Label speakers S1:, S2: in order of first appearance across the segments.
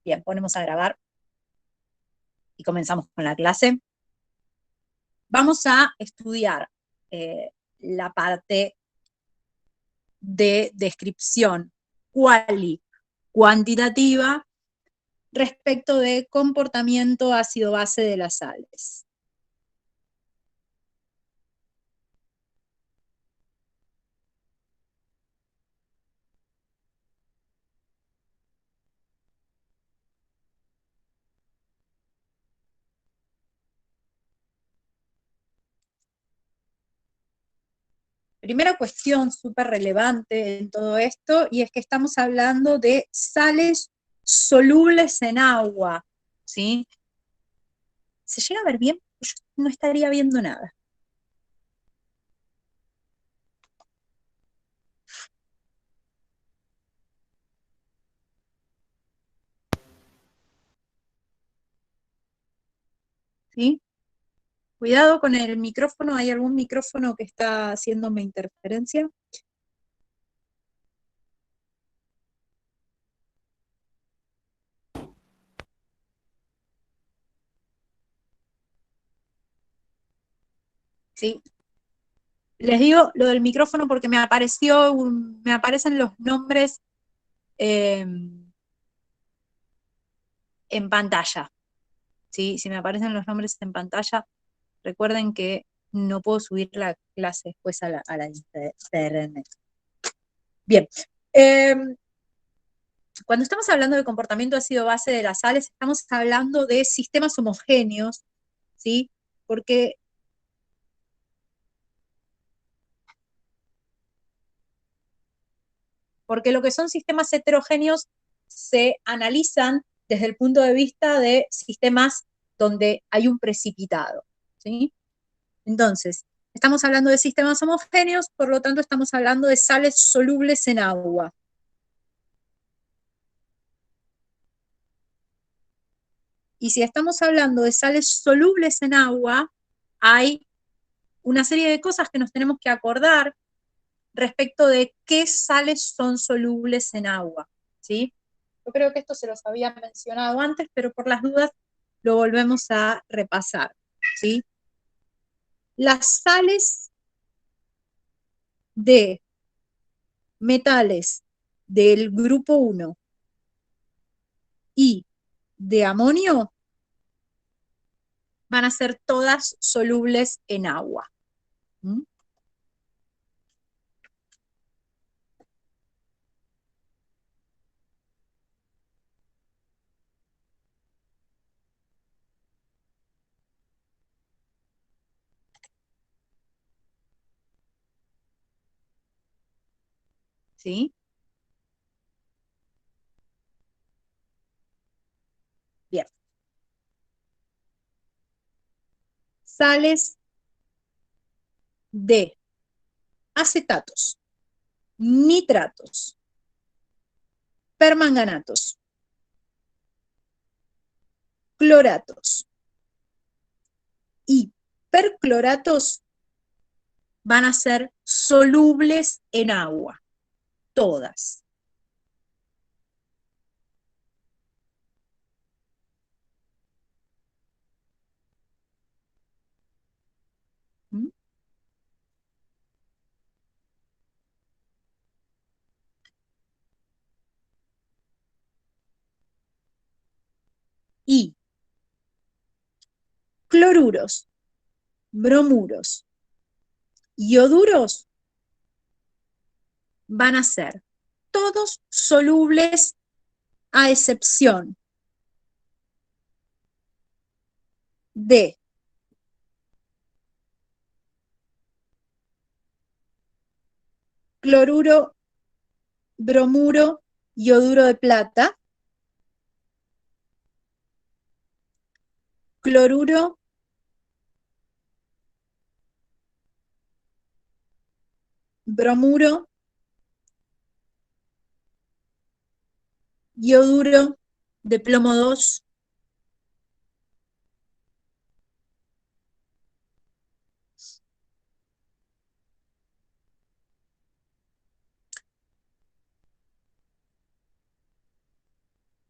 S1: Bien, ponemos a grabar y comenzamos con la clase. Vamos a estudiar la parte de descripción cuantitativa respecto de comportamiento ácido-base de las sales. Primera cuestión súper relevante en todo esto, y es que estamos hablando de sales solubles en agua, ¿sí? ¿Se llega a ver bien? Yo no estaría viendo nada. ¿Sí? Cuidado con el micrófono, ¿hay algún micrófono que está haciéndome interferencia? Sí. Les digo lo del micrófono porque me aparecen los nombres en pantalla. ¿Sí? Si me aparecen los nombres en pantalla, recuerden que no puedo subir la clase después a la internet. Bien. Cuando estamos hablando de comportamiento ácido-base de las sales, estamos hablando de sistemas homogéneos, ¿sí? Porque lo que son sistemas heterogéneos se analizan desde el punto de vista de sistemas donde hay un precipitado, ¿sí? Entonces, estamos hablando de sistemas homogéneos, por lo tanto estamos hablando de sales solubles en agua. Y si estamos hablando de sales solubles en agua, hay una serie de cosas que nos tenemos que acordar respecto de qué sales son solubles en agua, ¿sí? Yo creo que esto se los había mencionado antes, pero por las dudas lo volvemos a repasar, ¿sí? Las sales de metales del grupo 1 y de amonio van a ser todas solubles en agua. ¿Mm? ¿Sí? Bien. Sales de acetatos, nitratos, permanganatos, cloratos y percloratos van a ser solubles en agua, todas. ¿Mm? Y cloruros, bromuros, ioduros van a ser todos solubles a excepción de cloruro, bromuro, ioduro de plata, cloruro, bromuro, ioduro de plomo 2,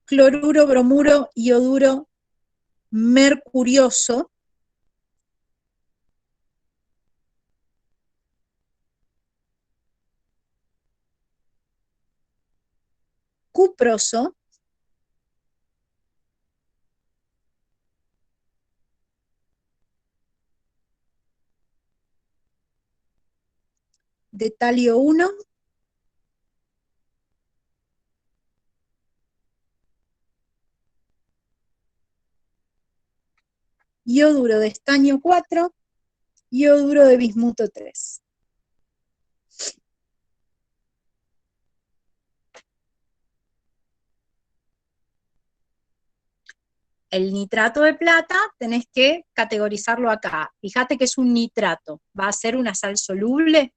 S1: cloruro, bromuro, ioduro, mercurioso, cuproso, de talio 1, ioduro de estaño 4, ioduro de bismuto 3. El nitrato de plata tenés que categorizarlo acá. Fíjate que es un nitrato. ¿Va a ser una sal soluble?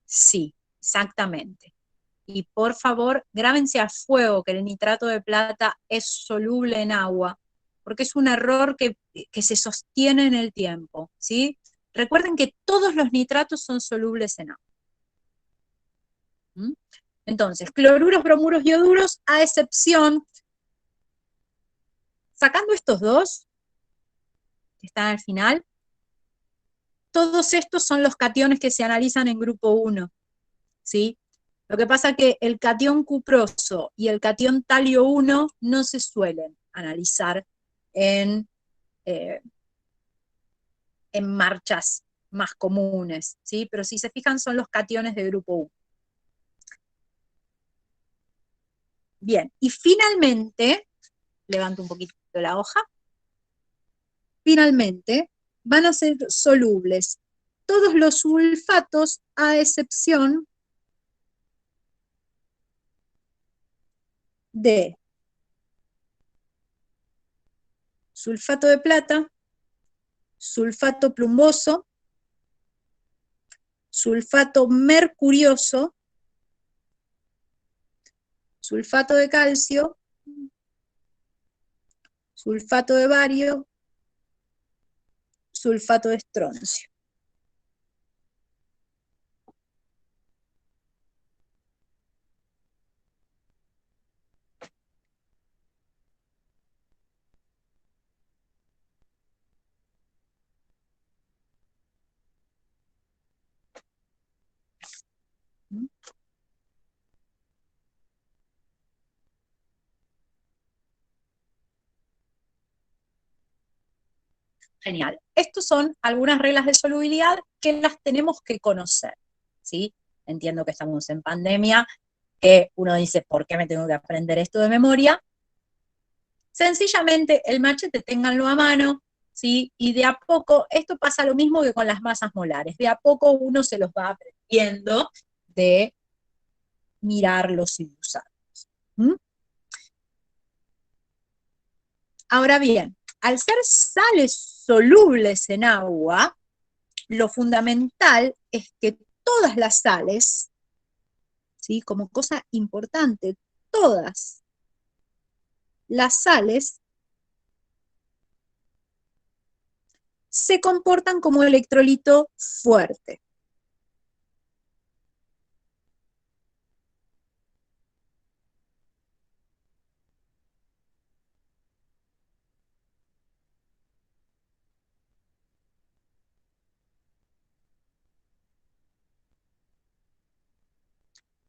S1: Sí, exactamente. Y por favor, grábense a fuego que el nitrato de plata es soluble en agua, porque es un error que se sostiene en el tiempo, ¿sí? Recuerden que todos los nitratos son solubles en agua. ¿Mm? Entonces, cloruros, bromuros, ioduros, a excepción, sacando estos dos, que están al final, todos estos son los cationes que se analizan en grupo 1, ¿sí? Lo que pasa es que el catión cuproso y el catión talio 1 no se suelen analizar en, eh, en marchas más comunes, ¿sí? Pero si se fijan son los cationes de grupo 1. Bien, y finalmente, levanto un poquito la hoja, finalmente van a ser solubles todos los sulfatos a excepción de sulfato de plata, sulfato plumboso, sulfato mercurioso, sulfato de calcio, sulfato de bario, sulfato de estroncio. Genial. Estas son algunas reglas de solubilidad que las tenemos que conocer, ¿sí? Entiendo que estamos en pandemia, que uno dice, ¿por qué me tengo que aprender esto de memoria? Sencillamente, el machete ténganlo a mano, ¿sí? Y de a poco, esto pasa lo mismo que con las masas molares, de a poco uno se los va aprendiendo de mirarlos y usarlos. ¿Mm? Ahora bien, al ser sales solubles en agua, lo fundamental es que todas las sales, ¿sí? Como cosa importante, todas las sales se comportan como electrolito fuerte.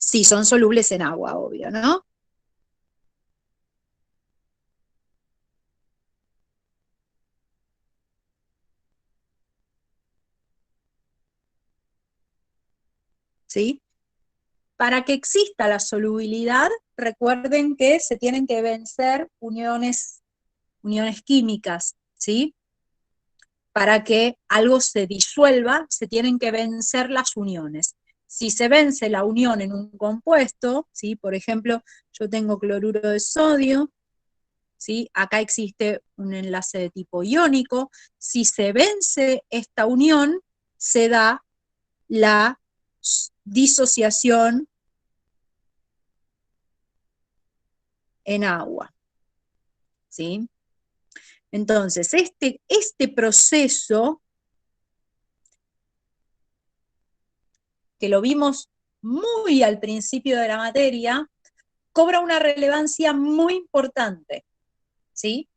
S1: Sí, son solubles en agua, obvio, ¿no? ¿Sí? Para que exista la solubilidad, recuerden que se tienen que vencer uniones químicas, ¿sí? Para que algo se disuelva, se tienen que vencer las uniones. Si se vence la unión en un compuesto, ¿sí? Por ejemplo, yo tengo cloruro de sodio, ¿sí? Acá existe un enlace de tipo iónico. Si se vence esta unión, se da la disociación en agua, ¿sí? Entonces, este proceso, que lo vimos muy al principio de la materia, cobra una relevancia muy importante, ¿sí?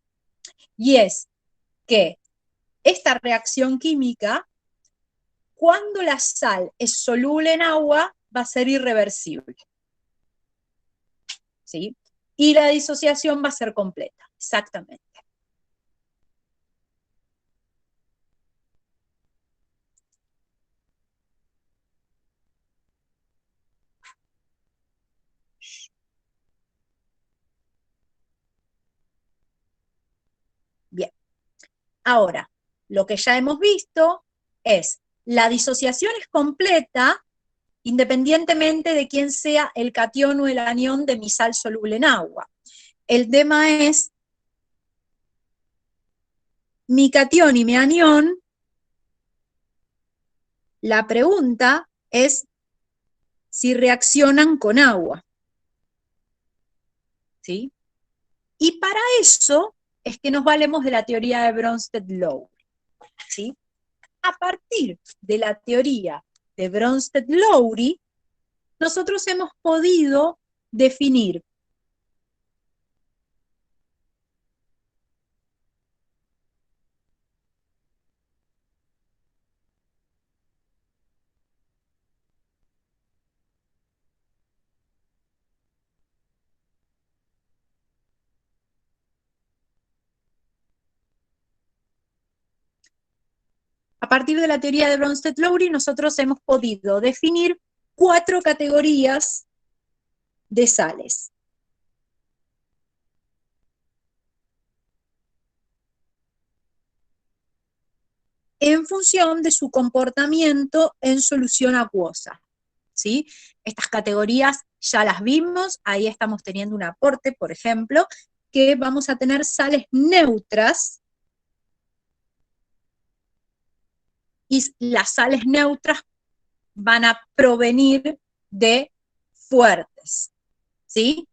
S1: Y es que esta reacción química, cuando la sal es soluble en agua, va a ser irreversible, ¿sí? Y la disociación va a ser completa, exactamente. Bien. Ahora, lo que ya hemos visto es la disociación es completa independientemente de quién sea el catión o el anión de mi sal soluble en agua. El tema es mi catión y mi anión. La pregunta es si reaccionan con agua, ¿sí? Y para eso es que nos valemos de la teoría de Bronsted-Lowry, ¿sí? A partir de la teoría de Bronsted-Lowry, nosotros hemos podido definir a partir de la teoría de Bronsted-Lowry, nosotros hemos podido definir 4 categorías de sales. En función de su comportamiento en solución acuosa, ¿sí? Estas categorías ya las vimos, ahí estamos teniendo un aporte, por ejemplo, que vamos a tener sales neutras, y las sales neutras van a provenir de fuertes, ¿sí?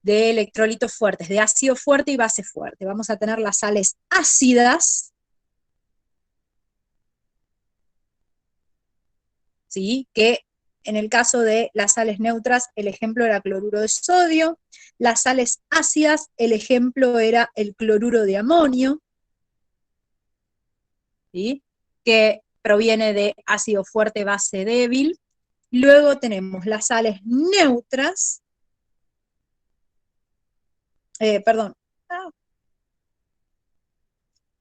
S1: De electrolitos fuertes, de ácido fuerte y base fuerte. Vamos a tener las sales ácidas, ¿sí? Que en el caso de las sales neutras, el ejemplo era cloruro de sodio. Las sales ácidas, el ejemplo era el cloruro de amonio, ¿sí? Que proviene de ácido fuerte, base débil. Luego tenemos las sales neutras, perdón,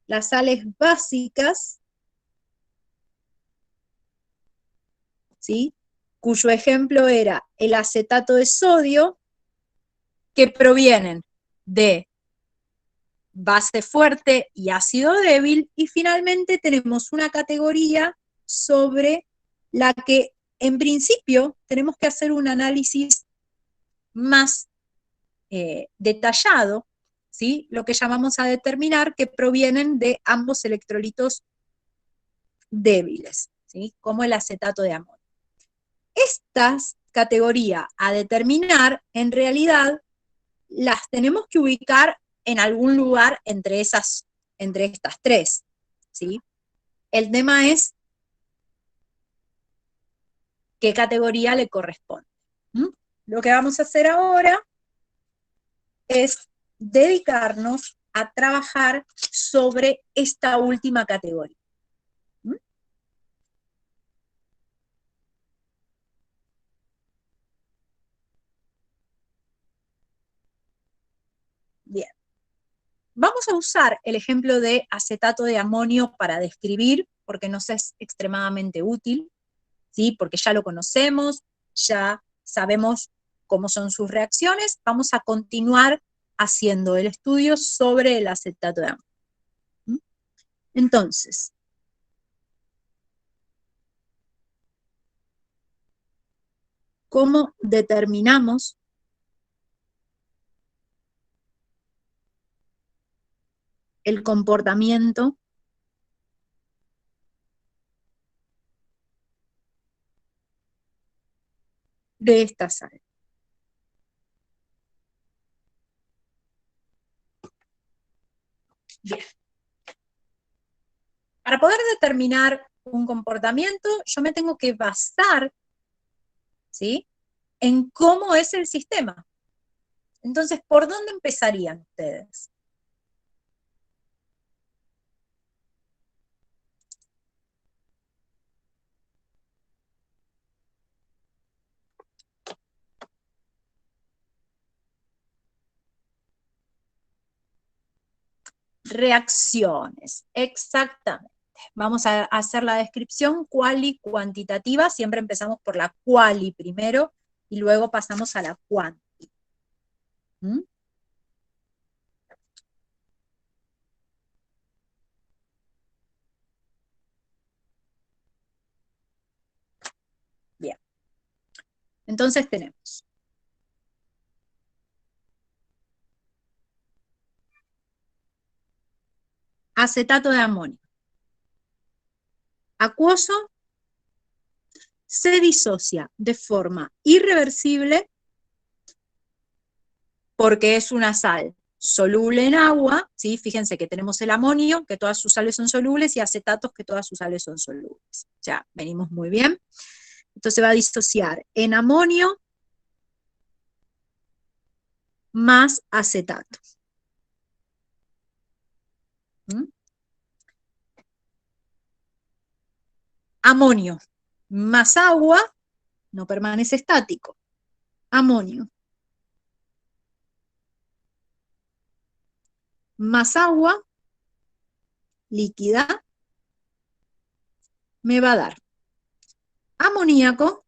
S1: las sales básicas, ¿sí? Cuyo ejemplo era el acetato de sodio, que provienen de base fuerte y ácido débil, y finalmente tenemos una categoría sobre la que en principio tenemos que hacer un análisis más detallado, ¿sí? Lo que llamamos a determinar que provienen de ambos electrolitos débiles, ¿sí? Como el acetato de amonio. Estas categorías a determinar, en realidad, las tenemos que ubicar en algún lugar entre estas 3, ¿sí? El tema es qué categoría le corresponde. ¿Mm? Lo que vamos a hacer ahora es dedicarnos a trabajar sobre esta última categoría. ¿Mm? Bien. Vamos a usar el ejemplo de acetato de amonio para describir, porque nos es extremadamente útil, ¿sí? Porque ya lo conocemos, ya sabemos cómo son sus reacciones. Vamos a continuar haciendo el estudio sobre el acetato de amonio. ¿Mm? Entonces, ¿cómo determinamos el comportamiento de esta sal? Bien. Para poder determinar un comportamiento, yo me tengo que basar ¿sí? En cómo es el sistema. Entonces, ¿por dónde empezarían ustedes? Reacciones, exactamente. Vamos a hacer la descripción quali cuantitativa, siempre empezamos por la quali primero y luego pasamos a la quanti. ¿Mm? Bien, entonces tenemos acetato de amonio. Acuoso se disocia de forma irreversible porque es una sal soluble en agua, ¿sí? Fíjense que tenemos el amonio, que todas sus sales son solubles, y acetatos, que todas sus sales son solubles. O sea, venimos muy bien. Entonces va a disociar en amonio más acetato. ¿Mm? Amonio más agua no permanece estático. Amonio más agua líquida me va a dar amoníaco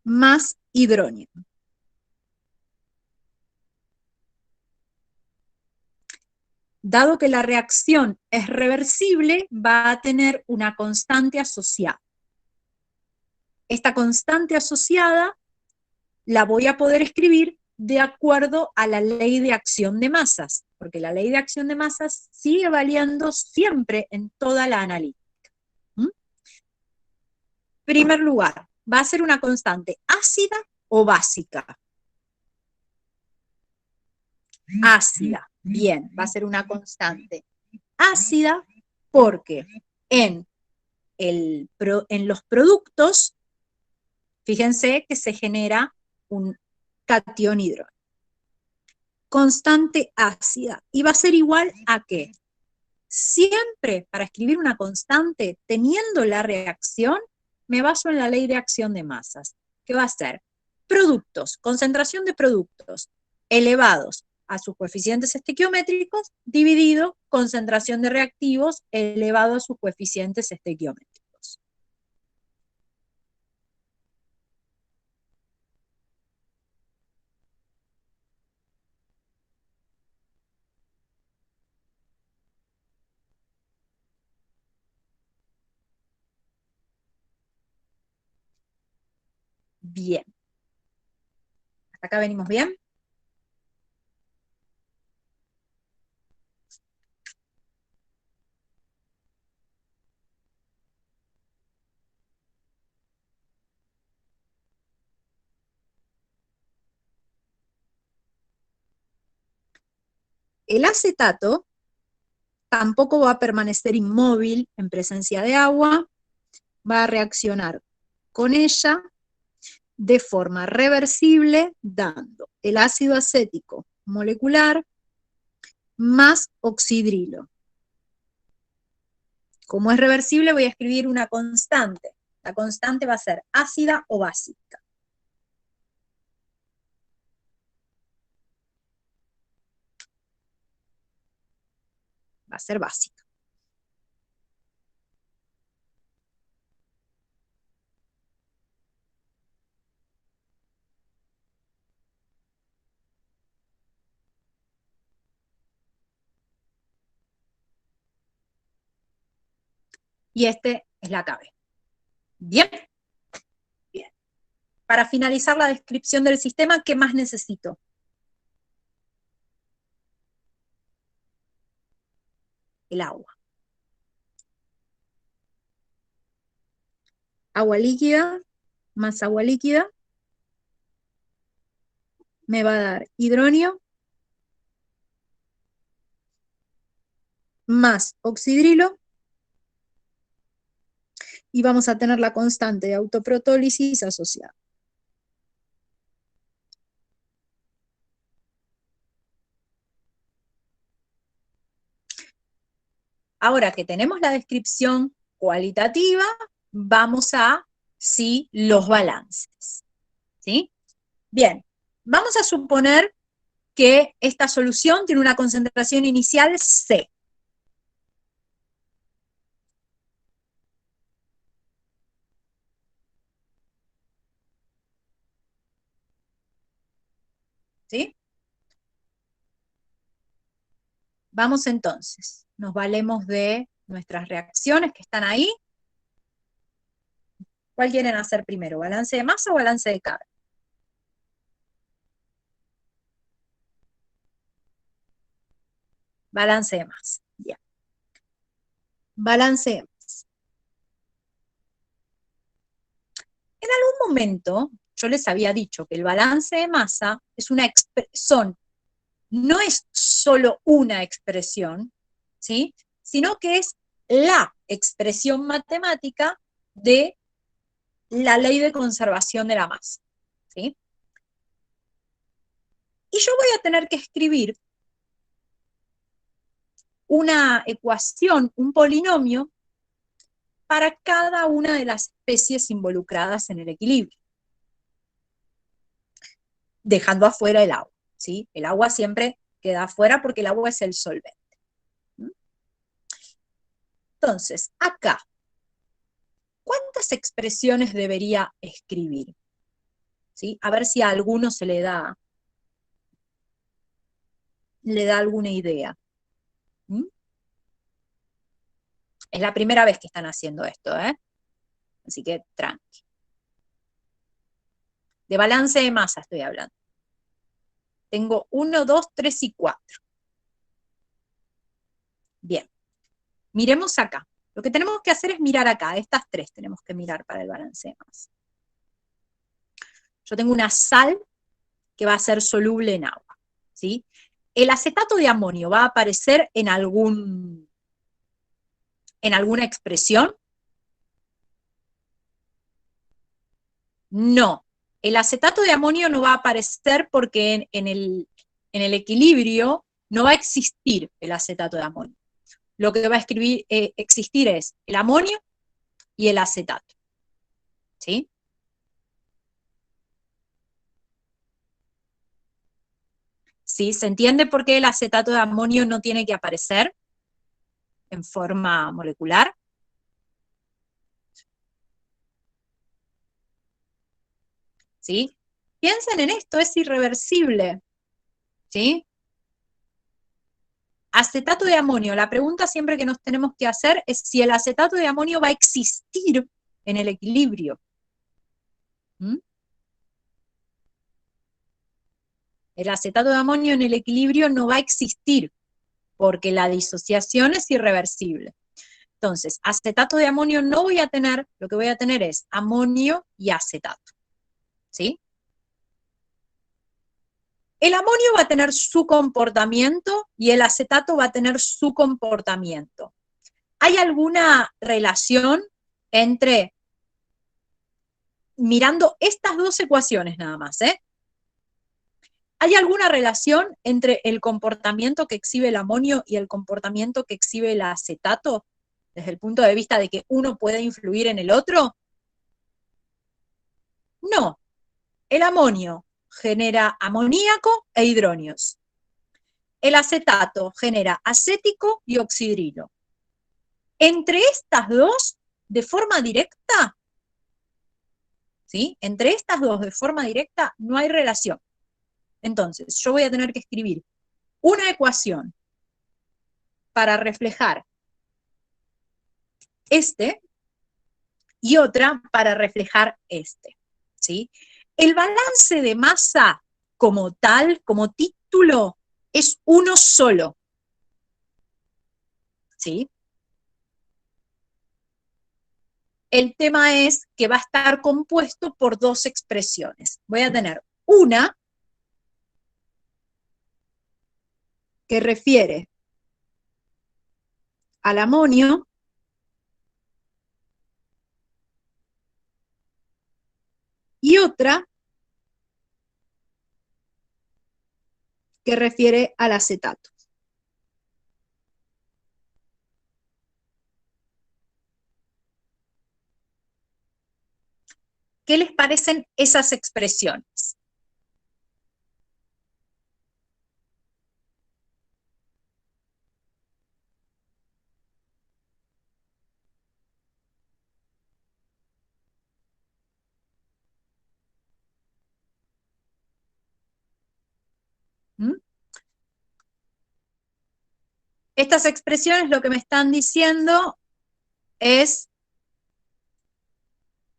S1: más hidrógeno. Dado que la reacción es reversible, va a tener una constante asociada. Esta constante asociada la voy a poder escribir de acuerdo a la ley de acción de masas, porque la ley de acción de masas sigue valiendo siempre en toda la analítica. ¿Mm? Primer lugar, va a ser una constante ácida o básica. Ácida, bien, va a ser una constante ácida porque en los productos, fíjense que se genera un catión hidrógeno. Constante ácida. ¿Y va a ser igual a qué? Siempre para escribir una constante, teniendo la reacción, me baso en la ley de acción de masas, que va a ser productos, concentración de productos elevados a sus coeficientes estequiométricos, dividido concentración de reactivos elevado a sus coeficientes estequiométricos. Bien. ¿Hasta acá venimos bien? El acetato tampoco va a permanecer inmóvil en presencia de agua, va a reaccionar con ella de forma reversible, dando el ácido acético molecular más oxidrilo. Como es reversible, voy a escribir una constante. La constante va a ser ácida o básica. Va a ser básica. Y este es la KB. ¿Bien? Bien. Para finalizar la descripción del sistema, ¿qué más necesito? El agua. Agua líquida más agua líquida me va a dar hidrónio más oxidrilo y vamos a tener la constante de autoprotólisis asociada. Ahora que tenemos la descripción cualitativa, vamos a, sí, los balances. ¿Sí? Bien, vamos a suponer que esta solución tiene una concentración inicial C. ¿Sí? Vamos entonces, nos valemos de nuestras reacciones que están ahí. ¿Cuál quieren hacer primero? ¿Balance de masa o balance de carga? Balance de masa. Bien. Balance de masa. En algún momento yo les había dicho que el balance de masa es una expresión, no es solo una expresión, ¿sí? Sino que es la expresión matemática de la ley de conservación de la masa, ¿sí? Y yo voy a tener que escribir una ecuación, un polinomio, para cada una de las especies involucradas en el equilibrio, dejando afuera el agua, ¿sí? El agua siempre queda afuera porque el agua es el solvente. Entonces, acá, ¿cuántas expresiones debería escribir? ¿Sí? A ver si a alguno se le da alguna idea. ¿Mm? Es la primera vez que están haciendo esto, ¿eh? Así que tranqui. De balance de masa estoy hablando. Tengo 1, 2, 3 y 4. Bien, miremos acá. Lo que tenemos que hacer es mirar acá. Estas tres tenemos que mirar para el balance de masa. Yo tengo una sal que va a ser soluble en agua, ¿sí? ¿El acetato de amonio va a aparecer en alguna expresión? No. El acetato de amonio no va a aparecer porque en el equilibrio no va a existir el acetato de amonio. Lo que va a existir es el amonio y el acetato. ¿Sí? ¿Sí? ¿Se entiende por qué el acetato de amonio no tiene que aparecer en forma molecular? ¿Sí? Piensen en esto, es irreversible. ¿Sí? Acetato de amonio. La pregunta siempre que nos tenemos que hacer es si el acetato de amonio va a existir en el equilibrio. ¿Mm? El acetato de amonio en el equilibrio no va a existir porque la disociación es irreversible. Entonces, acetato de amonio no voy a tener, lo que voy a tener es amonio y acetato. ¿Sí? El amonio va a tener su comportamiento y el acetato va a tener su comportamiento. ¿Hay alguna relación entre, mirando estas dos ecuaciones nada más, ¿hay alguna relación entre el comportamiento que exhibe el amonio y el comportamiento que exhibe el acetato, desde el punto de vista de que uno puede influir en el otro? No. El amonio genera amoníaco e hidronios. El acetato genera acético y oxidrilo. Entre estas dos, de forma directa, ¿sí? Entre estas dos, de forma directa, no hay relación. Entonces, yo voy a tener que escribir una ecuación para reflejar este y otra para reflejar este, ¿sí? El balance de masa como tal, como título, es uno solo, ¿sí? El tema es que va a estar compuesto por dos expresiones. Voy a tener una que refiere al amonio otra que refiere al acetato. ¿Qué les parecen esas expresiones? ¿Mm? Estas expresiones lo que me están diciendo es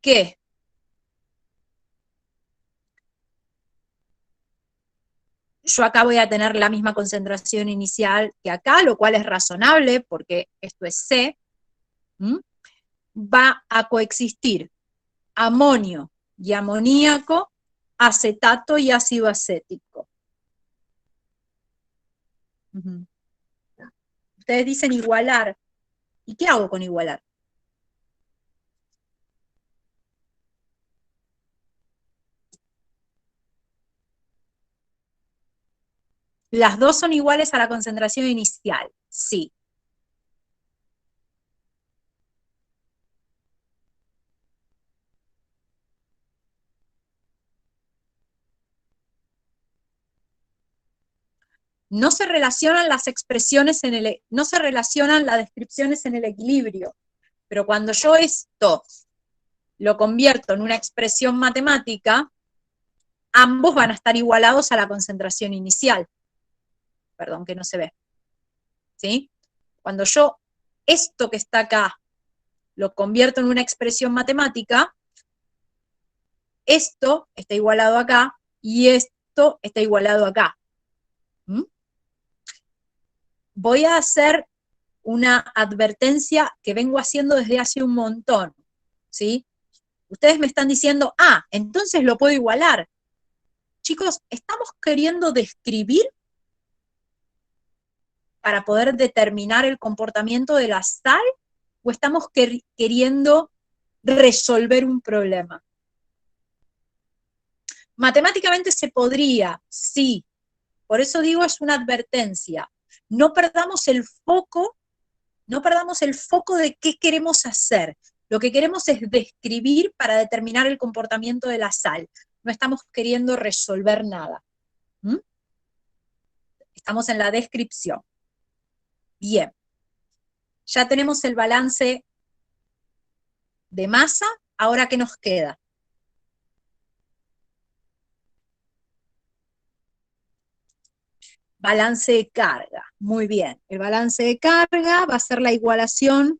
S1: que yo acá voy a tener la misma concentración inicial que acá, lo cual es razonable porque esto es C. ¿Mm? Va a coexistir amonio y amoníaco, acetato y ácido acético. Uh-huh. Ustedes dicen igualar. ¿Y qué hago con igualar? Las dos son iguales a la concentración inicial, sí. No se relacionan las expresiones no se relacionan las descripciones en el equilibrio, pero cuando yo esto lo convierto en una expresión matemática, ambos van a estar igualados a la concentración inicial. Perdón, que no se ve. ¿Sí? Cuando yo esto que está acá lo convierto en una expresión matemática, esto está igualado acá y esto está igualado acá. ¿Mm? Voy a hacer una advertencia que vengo haciendo desde hace un montón, ¿sí? Ustedes me están diciendo, entonces lo puedo igualar. Chicos, ¿estamos queriendo describir para poder determinar el comportamiento de la sal o estamos queriendo resolver un problema? Matemáticamente se podría, sí. Por eso digo, es una advertencia. No perdamos el foco, no perdamos el foco de qué queremos hacer. Lo que queremos es describir para determinar el comportamiento de la sal. No estamos queriendo resolver nada. ¿Mm? Estamos en la descripción. Bien. Ya tenemos el balance de masa. Ahora, ¿qué nos queda? Balance de carga. Muy bien. El balance de carga va a ser la igualación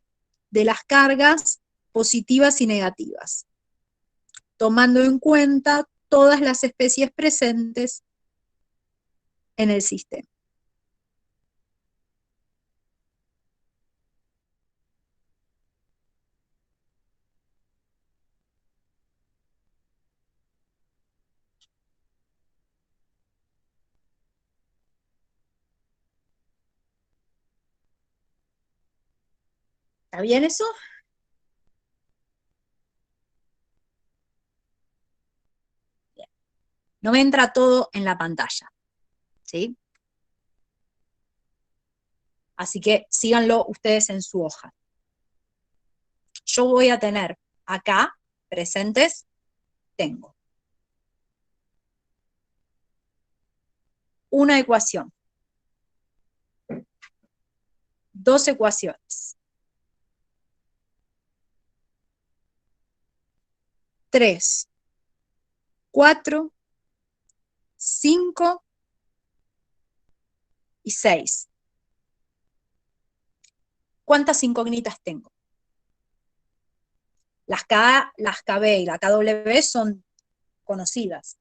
S1: de las cargas positivas y negativas, tomando en cuenta todas las especies presentes en el sistema. ¿Está bien eso? Bien. No me entra todo en la pantalla, ¿sí? Así que síganlo ustedes en su hoja. Yo voy a tener acá presentes, tengo una ecuación, dos ecuaciones, 3, 4, 5 y 6. ¿Cuántas incógnitas tengo? Las K, las KB y la KW son conocidas.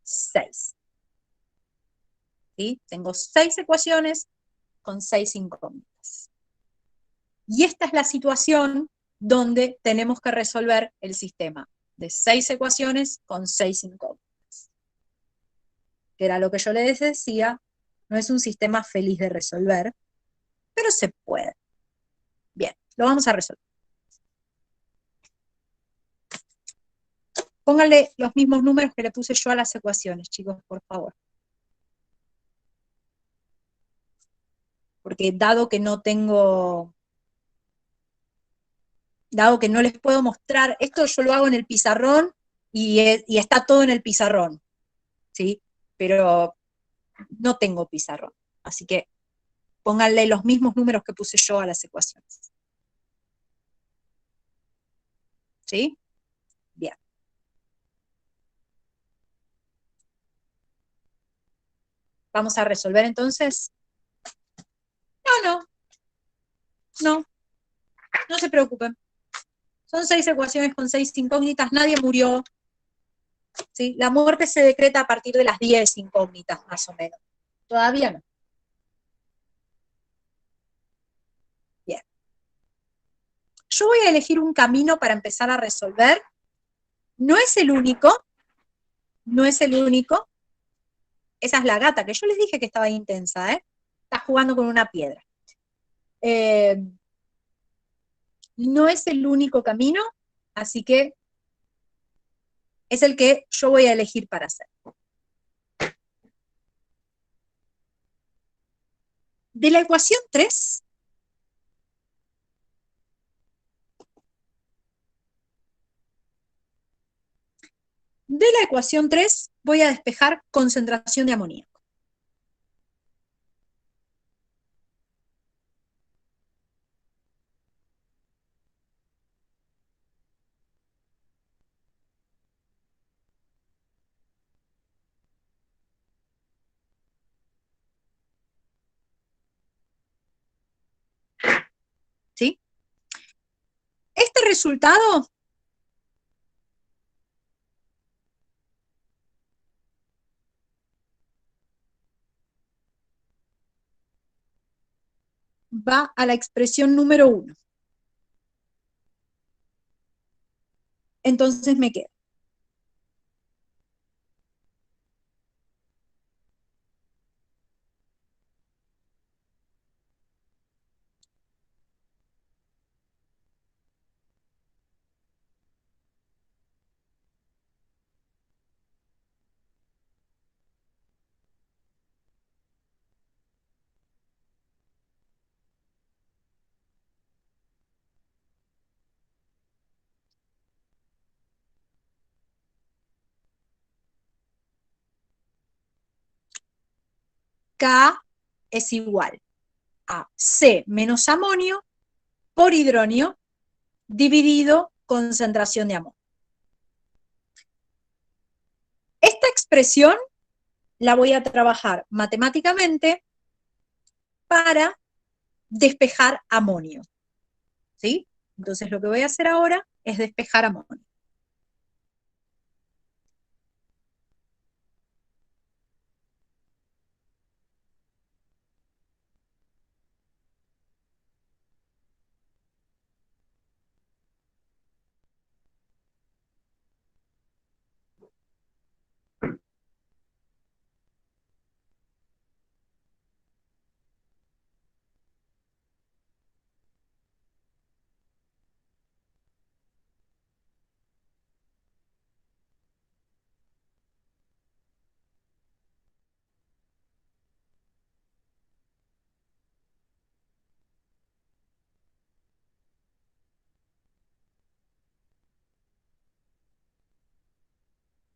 S1: 6. ¿Sí? Tengo 6 ecuaciones con 6 incógnitas. Y esta es la situación donde tenemos que resolver el sistema de 6 ecuaciones con 6 incógnitas. Que era lo que yo les decía, no es un sistema feliz de resolver, pero se puede. Bien, lo vamos a resolver. Pónganle los mismos números que le puse yo a las ecuaciones, chicos, por favor. Porque dado que no les puedo mostrar, esto yo lo hago en el pizarrón y está todo en el pizarrón, ¿sí? Pero no tengo pizarrón, así que pónganle los mismos números que puse yo a las ecuaciones. ¿Sí? Bien. ¿Vamos a resolver entonces? No se preocupen. Son 6 ecuaciones con 6 incógnitas, nadie murió. ¿Sí? La muerte se decreta a partir de las 10 incógnitas, más o menos. Todavía no. Bien. Yo voy a elegir un camino para empezar a resolver. No es el único. No es el único. Esa es la gata, que yo les dije que estaba intensa, ¿eh? Está jugando con una piedra. No es el único camino, así que es el que yo voy a elegir para hacer. De la ecuación 3, voy a despejar concentración de amoníaco. ¿Sí? Este resultado va a la expresión número 1. Entonces me queda K es igual a C menos amonio por hidronio dividido concentración de amonio. Esta expresión la voy a trabajar matemáticamente para despejar amonio. ¿Sí? Entonces lo que voy a hacer ahora es despejar amonio.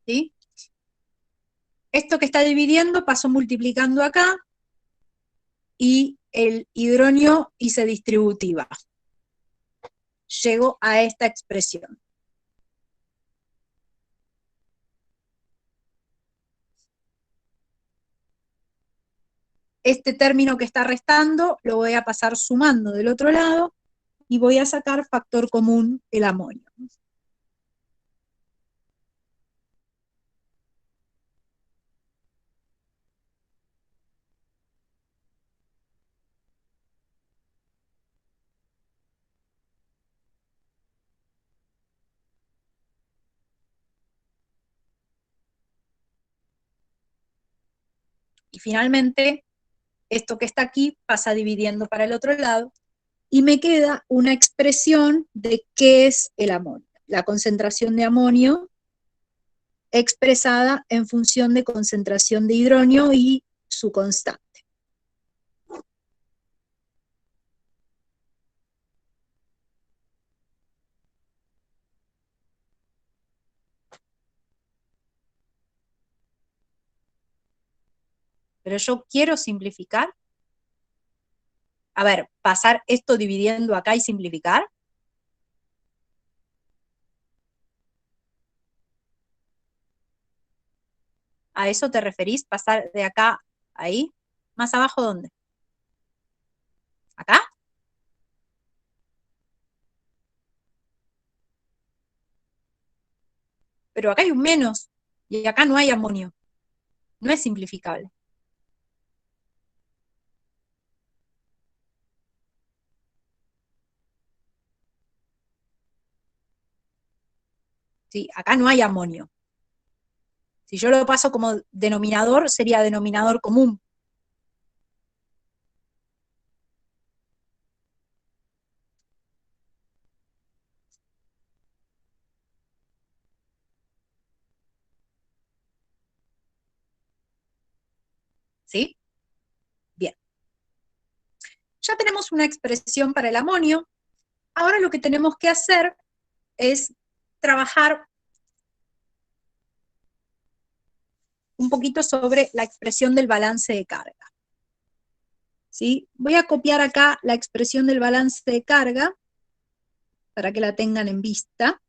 S1: ¿Sí? Esto que está dividiendo pasó multiplicando acá y el hidronio hice distributiva. Llego a esta expresión. Este término que está restando lo voy a pasar sumando del otro lado y voy a sacar factor común el amonio. Y finalmente, esto que está aquí pasa dividiendo para el otro lado y me queda una expresión de qué es el amonio. La concentración de amonio expresada en función de concentración de hidronio y su constante. Pero yo quiero simplificar. A ver, pasar esto dividiendo acá y simplificar. ¿A eso te referís? ¿Pasar de acá a ahí? ¿Más abajo dónde? ¿Acá? Pero acá hay un menos, y acá no hay amonio. No es simplificable. ¿Sí? Acá no hay amonio. Si yo lo paso como denominador, sería denominador común. ¿Sí? Bien. Ya tenemos una expresión para el amonio. Ahora lo que tenemos que hacer es trabajar un poquito sobre la expresión del balance de carga. ¿Sí? Voy a copiar acá la expresión del balance de carga para que la tengan en vista.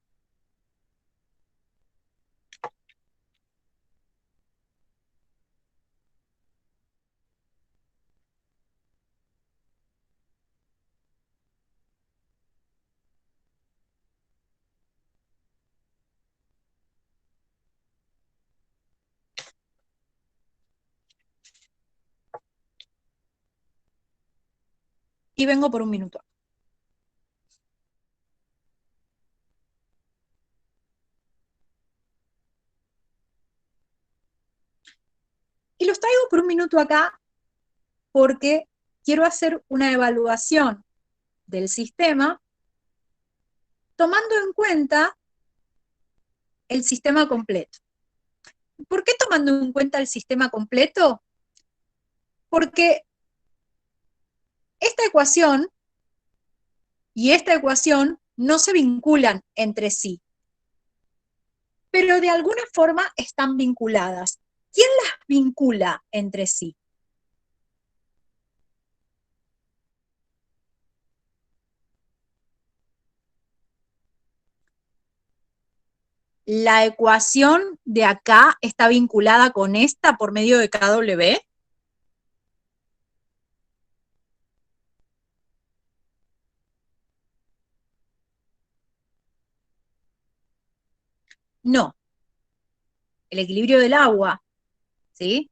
S1: Y vengo por un minuto. Y los traigo por un minuto acá porque quiero hacer una evaluación del sistema tomando en cuenta el sistema completo. ¿Por qué tomando en cuenta el sistema completo? Porque esta ecuación y esta ecuación no se vinculan entre sí, pero de alguna forma están vinculadas. ¿Quién las vincula entre sí? ¿La ecuación de acá está vinculada con esta por medio de KW? No. El equilibrio del agua, ¿sí?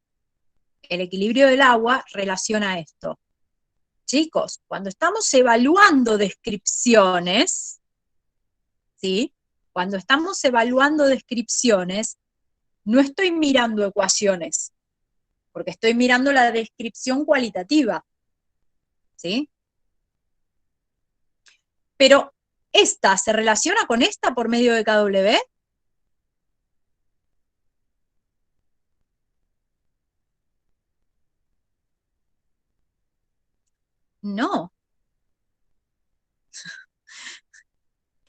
S1: El equilibrio del agua relaciona esto. Chicos, cuando estamos evaluando descripciones, ¿sí? Cuando estamos evaluando descripciones, no estoy mirando ecuaciones, porque estoy mirando la descripción cualitativa, ¿sí? Pero, ¿esta se relaciona con esta por medio de KW? No.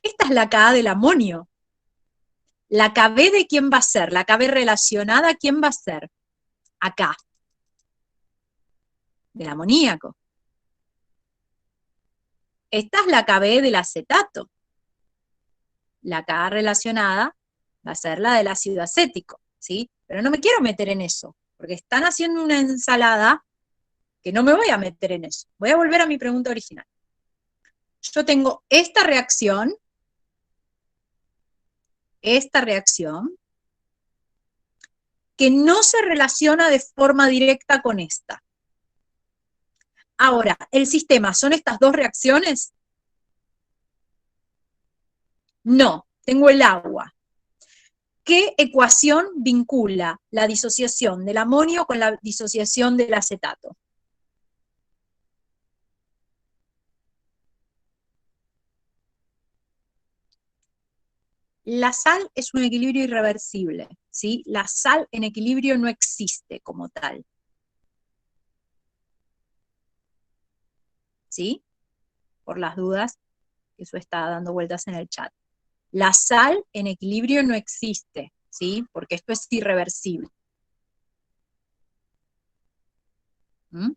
S1: Esta es la Ka del amonio. La KB de quién va a ser, la KB relacionada, ¿quién va a ser? Acá, del amoníaco. Esta es la KB del acetato. La K relacionada va a ser la del ácido acético, ¿sí? Pero no me quiero meter en eso, porque están haciendo una ensalada que no me voy a meter en eso. Voy a volver a mi pregunta original. Yo tengo esta reacción, que no se relaciona de forma directa con esta. Ahora, ¿el sistema son estas dos reacciones? No, tengo el agua. ¿Qué ecuación vincula la disociación del amonio con la disociación del acetato? la sal es un equilibrio irreversible, ¿sí? La sal en equilibrio no existe como tal. ¿Sí? Por las dudas, eso está dando vueltas en el chat. La sal en equilibrio no existe, ¿sí? Porque esto es irreversible. ¿Mm?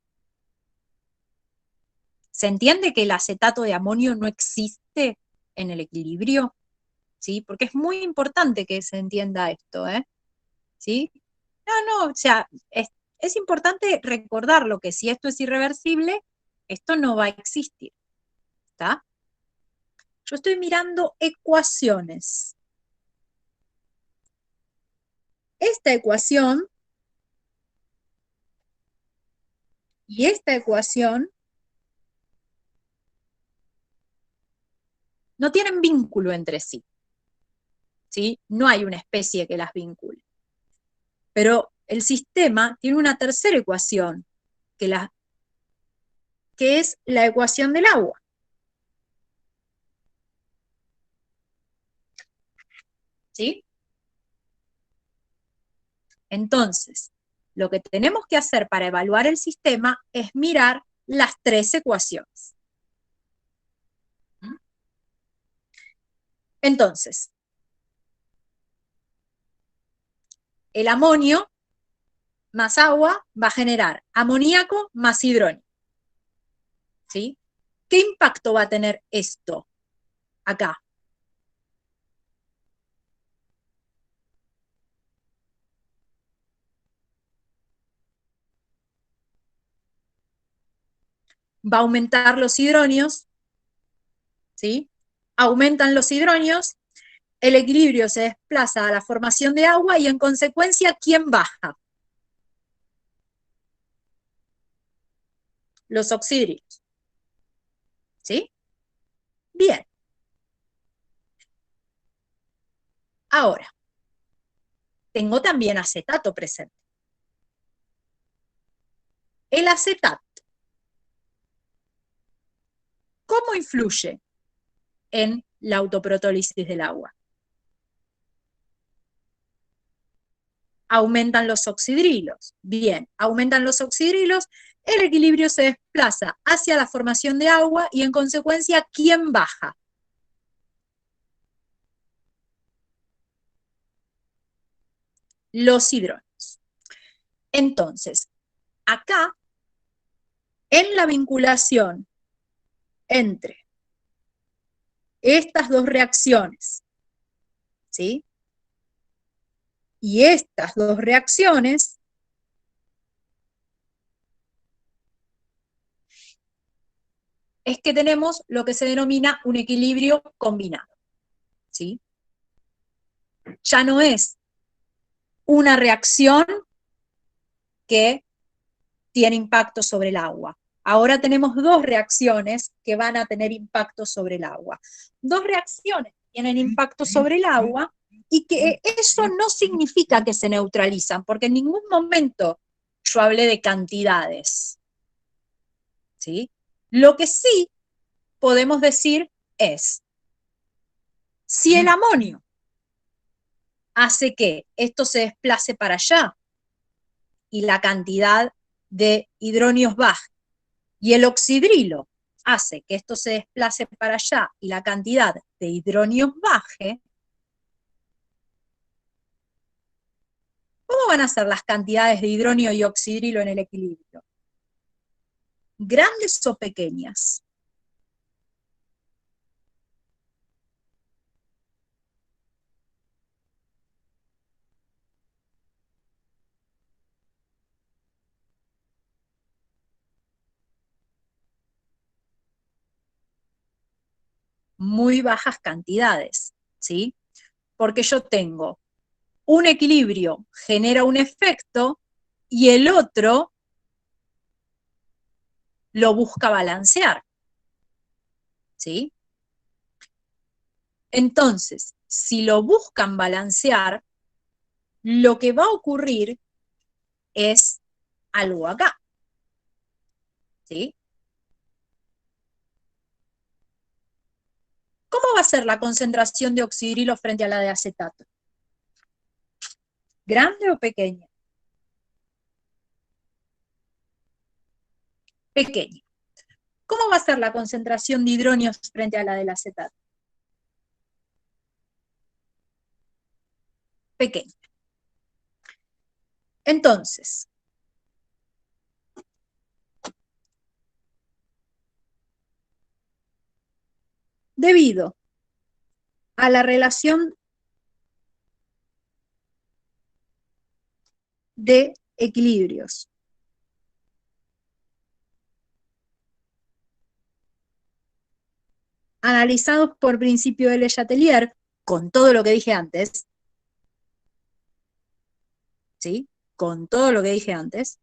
S1: ¿Se entiende que el acetato de amonio no existe en el equilibrio? ¿Sí? Porque es muy importante que se entienda esto, ¿eh? ¿Sí? No, o sea, es importante recordarlo, que si esto es irreversible, esto no va a existir, ¿está? Yo estoy mirando ecuaciones. Esta ecuación y esta ecuación no tienen vínculo entre sí, ¿sí? No hay una especie que las vincule. Pero el sistema tiene una tercera ecuación, que es la ecuación del agua. ¿Sí? Entonces, lo que tenemos que hacer para evaluar el sistema es mirar las tres ecuaciones. Entonces, el amonio más agua va a generar amoníaco más hidrógeno. ¿Sí? ¿Qué impacto va a tener esto acá? Va a aumentar los hidrógenos, ¿sí? Aumentan los hidrógenos, el equilibrio se desplaza a la formación de agua y en consecuencia, ¿quién baja? Los oxídrilos, ¿sí? Bien. Ahora, tengo también acetato presente. El acetato, ¿cómo influye en la autoprotólisis del agua? Aumentan los oxidrilos. Bien, aumentan los oxidrilos, el equilibrio se desplaza hacia la formación de agua y en consecuencia, ¿quién baja? Los hidrógenos. Entonces, acá, en la vinculación entre estas dos reacciones, ¿sí? Y estas dos reacciones, es que tenemos lo que se denomina un equilibrio combinado, ¿sí? Ya no es una reacción que tiene impacto sobre el agua. Ahora tenemos dos reacciones que van a tener impacto sobre el agua. Dos reacciones que tienen impacto sobre el agua y que eso no significa que se neutralizan, porque en ningún momento yo hablé de cantidades, ¿sí? Lo que sí podemos decir es, si el amonio hace que esto se desplace para allá y la cantidad de hidrógenos baje, y el oxidrilo hace que esto se desplace para allá y la cantidad de hidrógenos baje, ¿cómo van a ser las cantidades de hidrógeno y oxidrilo en el equilibrio? ¿Grandes o pequeñas? Muy bajas cantidades, ¿sí? Porque yo tengo un equilibrio, genera un efecto, y el otro lo busca balancear, ¿sí? Entonces, si lo buscan balancear, lo que va a ocurrir es algo acá, ¿sí? ¿Cómo va a ser la concentración de oxidrilo frente a la de acetato? ¿Grande o pequeña? Pequeña. ¿Cómo va a ser la concentración de hidronios frente a la del acetato? Pequeña. Entonces, debido a la relación de equilibrios analizados por principio de Le Chatelier, con todo lo que dije antes, ¿sí? Con todo lo que dije antes,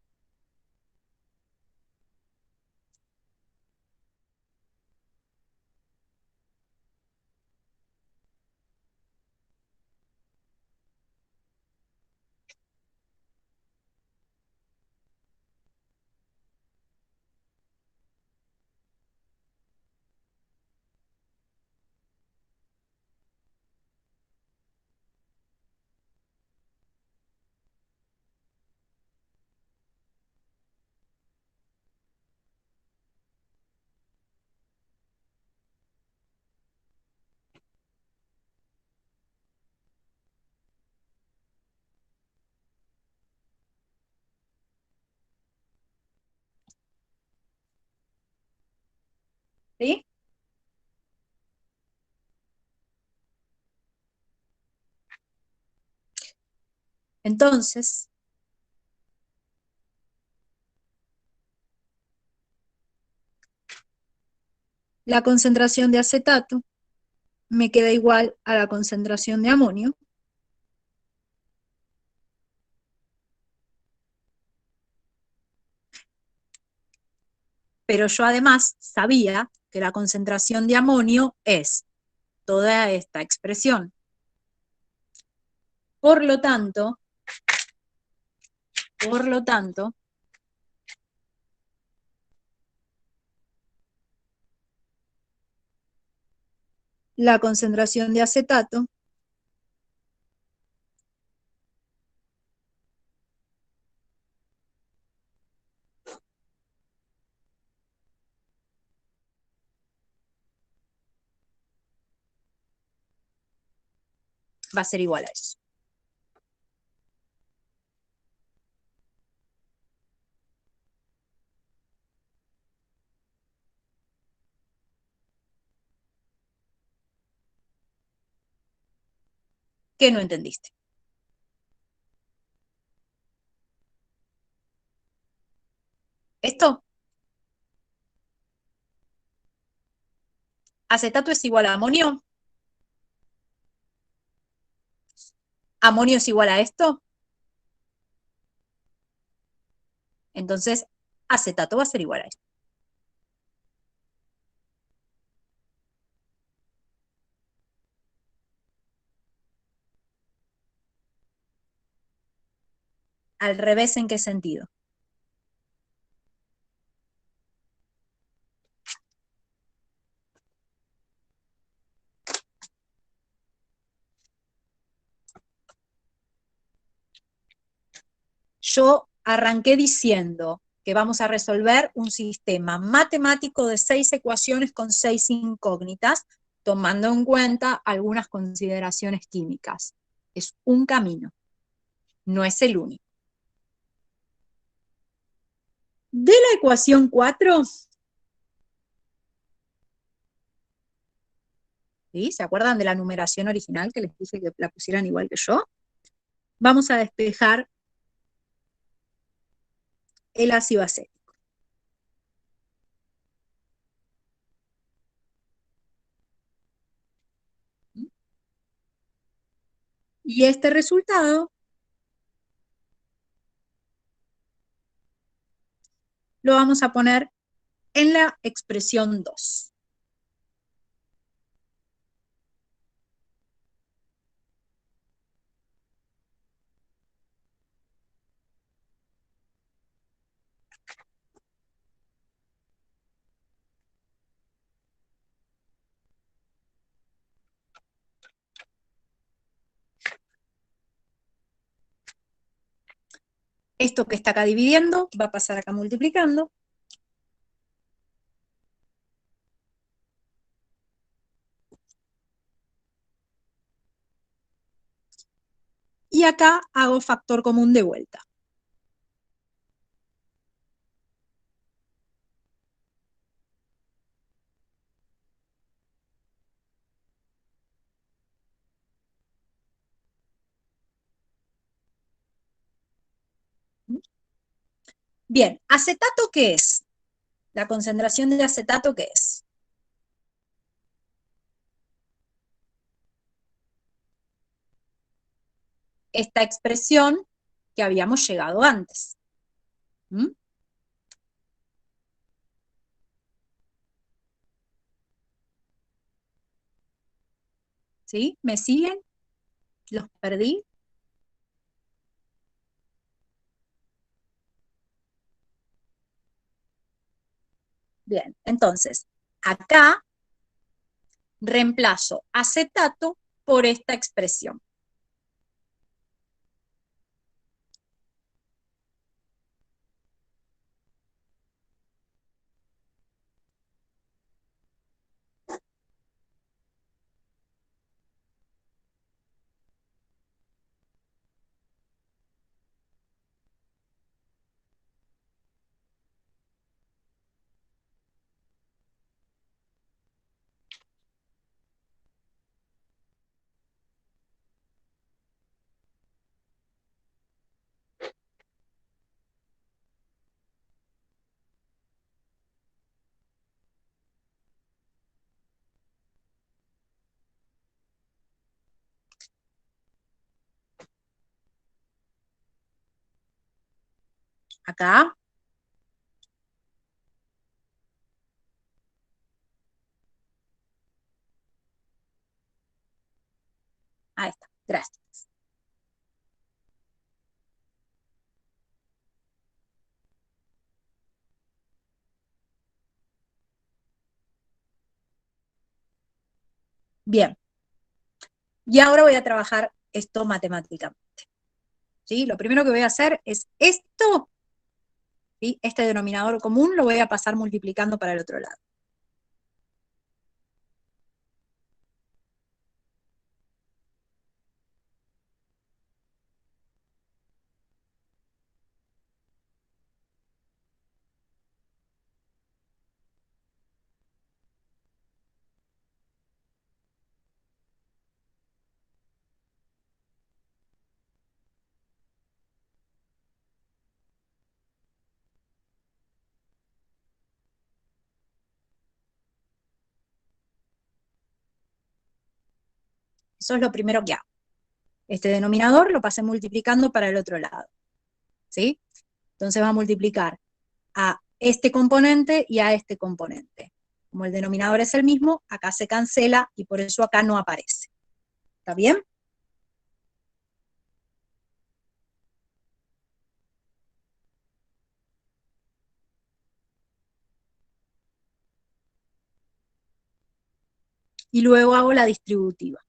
S1: ¿sí? Entonces, la concentración de acetato me queda igual a la concentración de amonio, pero yo además sabía que la concentración de amonio es toda esta expresión. Por lo tanto, la concentración de acetato va a ser igual a eso. ¿Qué no entendiste? Esto, acetato es igual a amonio, amonio es igual a esto, entonces acetato va a ser igual a esto. ¿Al revés en qué sentido? Yo arranqué diciendo que vamos a resolver un sistema matemático de 6 ecuaciones con 6 incógnitas, tomando en cuenta algunas consideraciones químicas. Es un camino, no es el único. De la ecuación 4, ¿sí? ¿Se acuerdan de la numeración original que les dije que la pusieran igual que yo? Vamos a despejar el ácido acético. Y este resultado lo vamos a poner en la expresión 2. Esto que está acá dividiendo va a pasar acá multiplicando. Y acá hago factor común de vuelta. Bien, ¿acetato qué es? La concentración de acetato ¿qué es? Esta expresión que habíamos llegado antes. ¿Mm? ¿Sí? ¿Me siguen? ¿Los perdí? Bien, entonces, acá reemplazo acetato por esta expresión. Acá, ahí está, gracias. Bien, y ahora voy a trabajar esto matemáticamente. ¿Sí? Lo primero que voy a hacer es esto, ¿sí? Este denominador común lo voy a pasar multiplicando para el otro lado. Eso es lo primero que hago. Este denominador lo pasé multiplicando para el otro lado. ¿Sí? Entonces va a multiplicar a este componente y a este componente. Como el denominador es el mismo, acá se cancela y por eso acá no aparece. ¿Está bien? Y luego hago la distributiva.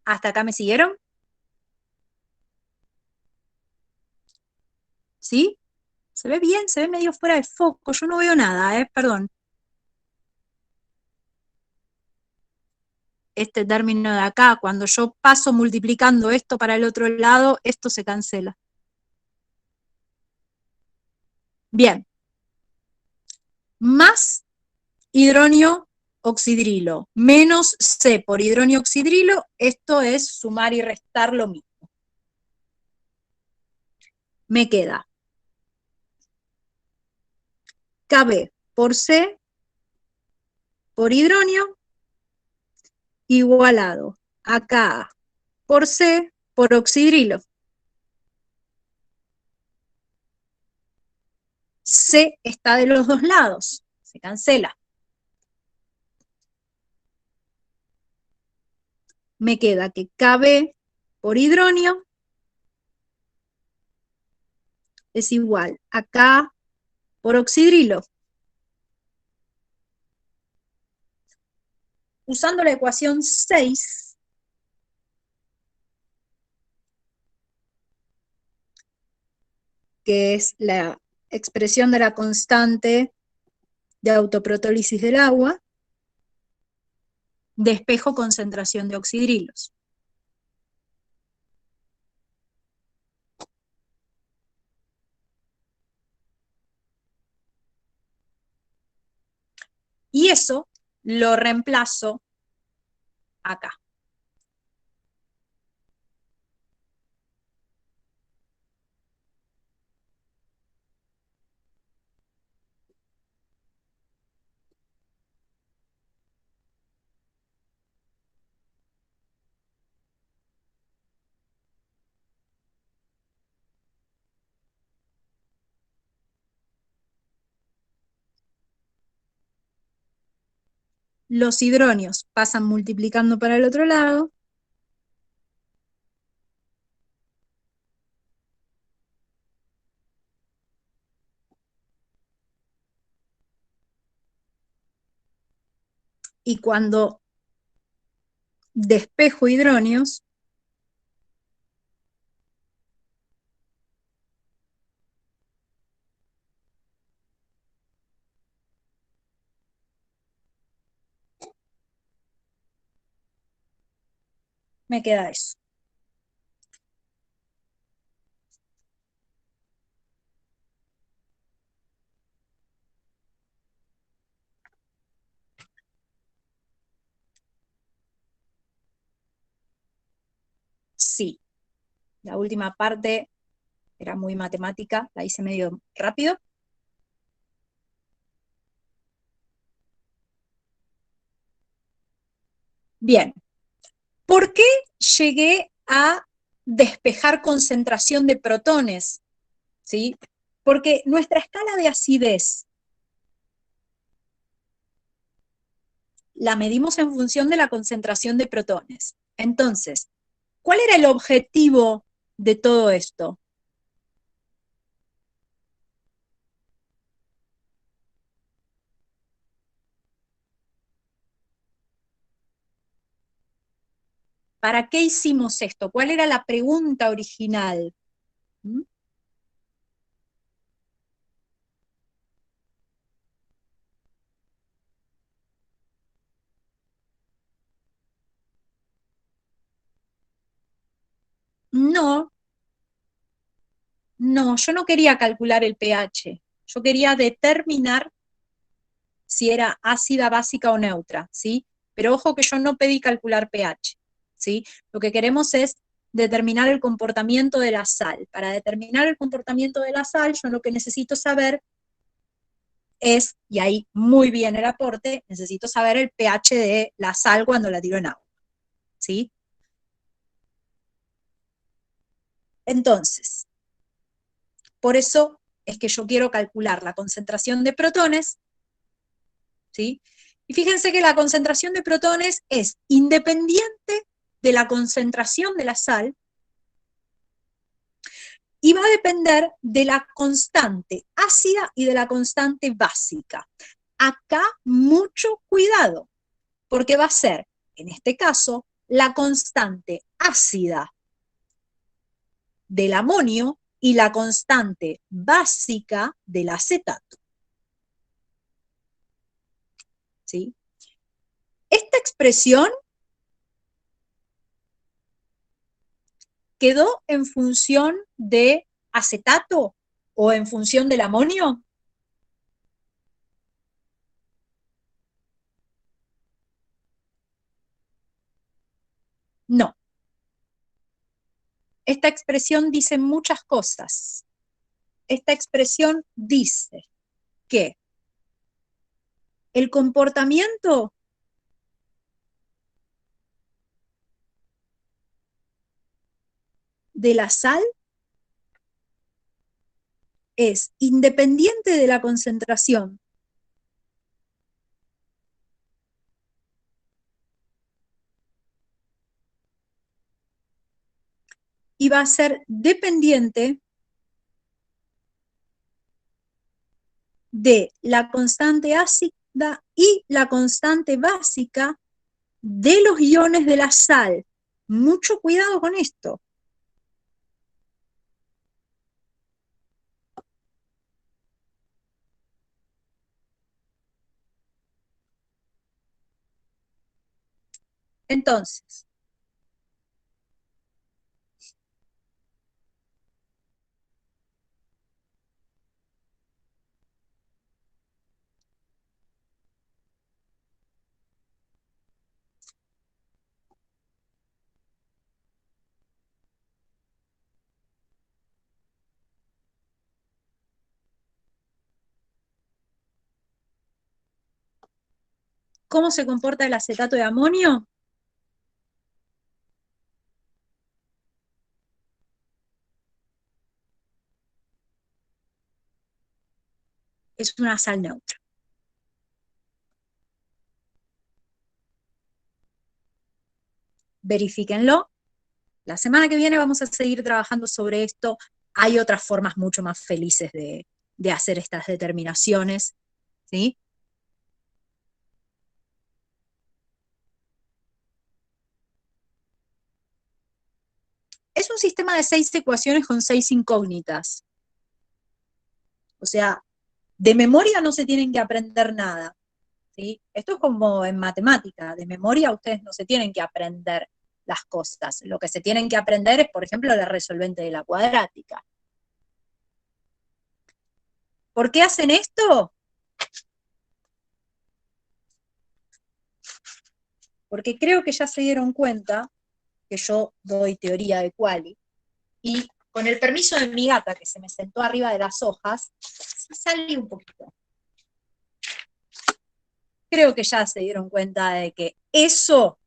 S1: ¿Hasta acá me siguieron? ¿Sí? ¿Se ve bien? ¿Se ve medio fuera de foco? Yo no veo nada, perdón. Este término de acá, cuando yo paso multiplicando esto para el otro lado, esto se cancela. Bien. Más hidronio oxidrilo menos C por hidronio oxidrilo, esto es sumar y restar lo mismo. Me queda Kb por C por hidronio igualado a Ka por C por oxidrilo. C está de los dos lados, se cancela. Me queda que Kb por hidronio es igual a K por oxidrilo. Usando la ecuación 6, que es la expresión de la constante de autoprotólisis del agua, despejo concentración de oxidrilos. Y eso lo reemplazo acá. Los hidronios pasan multiplicando para el otro lado. Y cuando despejo hidronios, me queda eso. Sí, la última parte era muy matemática, la hice medio rápido. Bien, ¿por qué llegué a despejar concentración de protones? ¿Sí? Porque nuestra escala de acidez la medimos en función de la concentración de protones. Entonces, ¿cuál era el objetivo de todo esto? ¿Para qué hicimos esto? ¿Cuál era la pregunta original? ¿Mm? No, no, yo no quería calcular el pH. Yo quería determinar si era ácida, básica o neutra, ¿sí? Pero ojo que yo no pedí calcular pH, ¿sí? Lo que queremos es determinar el comportamiento de la sal. Para determinar el comportamiento de la sal, yo lo que necesito saber es, y ahí muy bien el aporte, necesito saber el pH de la sal cuando la tiro en agua, ¿sí? Entonces, por eso es que yo quiero calcular la concentración de protones, ¿sí? Y fíjense que la concentración de protones es independiente de la concentración de la sal y va a depender de la constante ácida y de la constante básica. Acá mucho cuidado, porque va a ser, en este caso, la constante ácida del amonio y la constante básica del acetato. ¿Sí? Esta expresión quedó en función de acetato o en función del amonio. No. Esta expresión dice muchas cosas. Esta expresión dice que El comportamiento de la sal es independiente de la concentración. Y va a ser dependiente de la constante ácida y la constante básica de los iones de la sal. Mucho cuidado con esto. Entonces, ¿cómo se comporta el acetato de amonio? Es una sal neutra. Verifíquenlo. La semana que viene vamos a seguir trabajando sobre esto. Hay otras formas mucho más felices de hacer estas determinaciones, ¿sí? Es un sistema de 6 ecuaciones con 6 incógnitas. O sea, de memoria no se tienen que aprender nada, ¿sí? Esto es como en matemática, de memoria ustedes no se tienen que aprender las cosas. Lo que se tienen que aprender es, por ejemplo, la resolvente de la cuadrática. ¿Por qué hacen esto? Porque creo que ya se dieron cuenta que yo doy teoría de quali, y con el permiso de mi gata, que se me sentó arriba de las hojas, salí un poquito. Creo que ya se dieron cuenta de que eso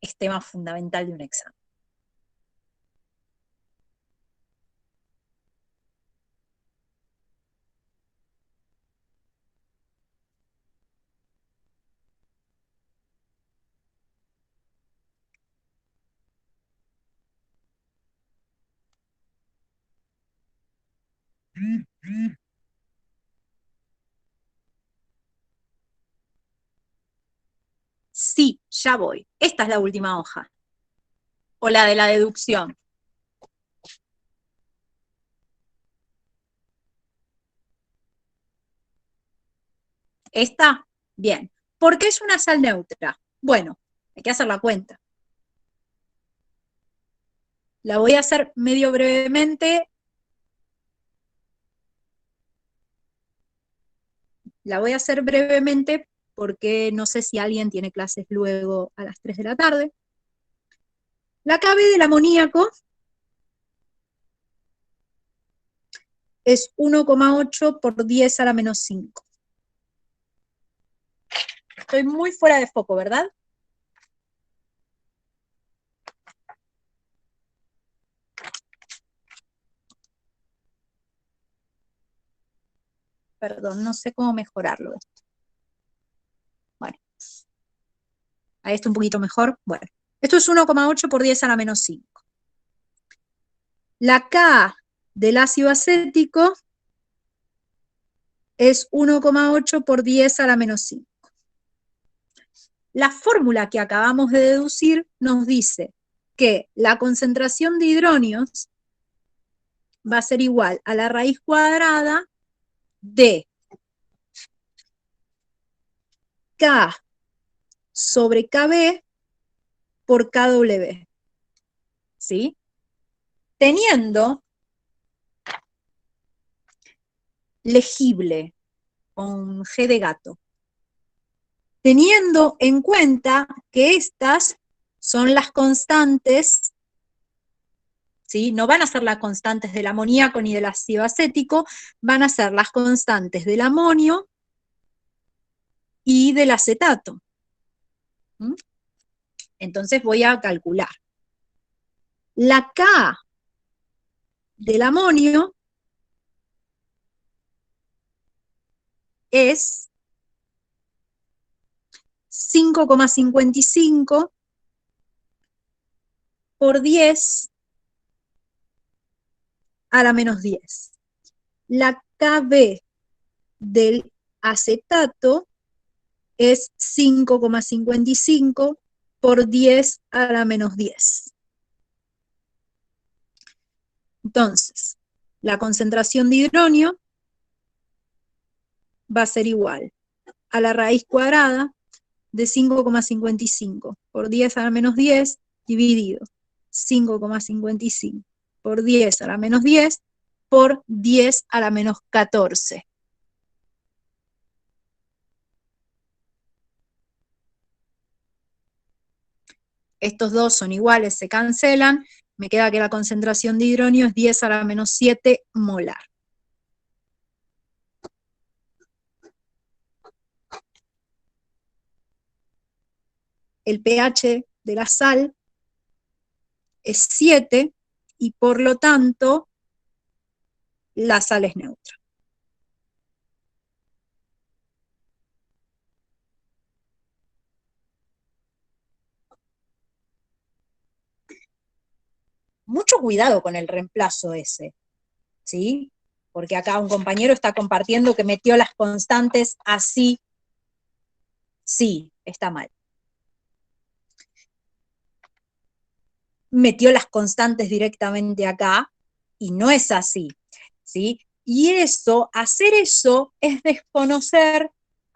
S1: es tema fundamental de un examen. Sí, ya voy. Esta es la última hoja. O la de la deducción. ¿Esta? Bien. ¿Por qué es una sal neutra? Bueno, hay que hacer la cuenta. La voy a hacer medio brevemente. La voy a hacer brevemente porque no sé si alguien tiene clases luego a las 3 de la tarde. La Kb del amoníaco es 1,8 por 10 a la menos 5. Estoy muy fuera de foco, ¿verdad? Perdón, no sé cómo mejorarlo esto. Bueno, ahí está un poquito mejor. Bueno, esto es 1,8 por 10 a la menos 5. La K del ácido acético es 1,8 por 10 a la menos 5. La fórmula que acabamos de deducir nos dice que la concentración de hidronios va a ser igual a la raíz cuadrada de K sobre KB por KW. ¿Sí? Teniendo legible con G de gato, teniendo en cuenta que estas son las constantes, ¿sí? No van a ser las constantes del amoníaco ni del ácido acético, van a ser las constantes del amonio y del acetato. ¿Mm? Entonces voy a calcular. La K del amonio es 5,55 por 10 a la menos 10. La KB del acetato es 5,55 por 10 a la menos 10. Entonces, la concentración de hidronio va a ser igual a la raíz cuadrada de 5,55 por 10 a la menos 10 dividido 5,55 por 10 a la menos 10 por 10 a la menos 14. Estos dos son iguales, se cancelan, me queda que la concentración de hidronio es 10 a la menos 7 molar. El pH de la sal es 7 y por lo tanto la sal es neutra. Mucho cuidado con el reemplazo ese, ¿sí? Porque acá un compañero está compartiendo que metió las constantes así. Sí, está mal. Metió las constantes directamente acá y no es así, ¿sí? Y eso, hacer eso es desconocer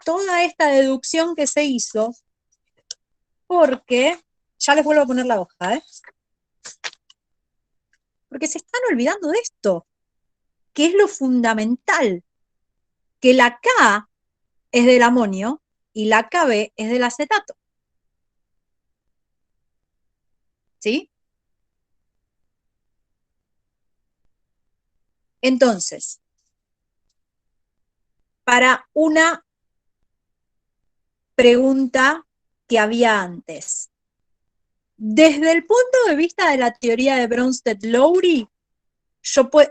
S1: toda esta deducción que se hizo, porque, ya les vuelvo a poner la hoja, porque se están olvidando de esto, que es lo fundamental, que la K es del amonio y la KB es del acetato. ¿Sí? Entonces, para una pregunta que había antes, desde el punto de vista de la teoría de Bronsted-Lowry,